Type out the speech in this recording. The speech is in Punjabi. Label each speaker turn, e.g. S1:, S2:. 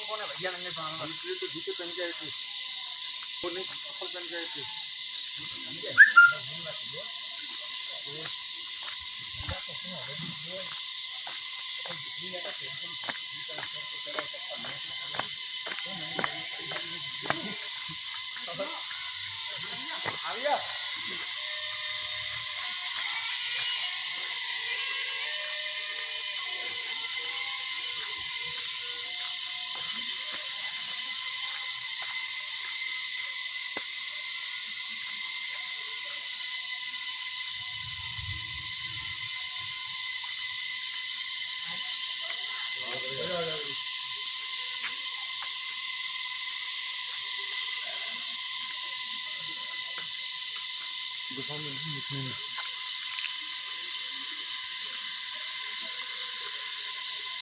S1: કોને ભૈયા ને પાણો તો જીતે પંચાયત કોને પંચાયત આવ્યા
S2: दिखाओ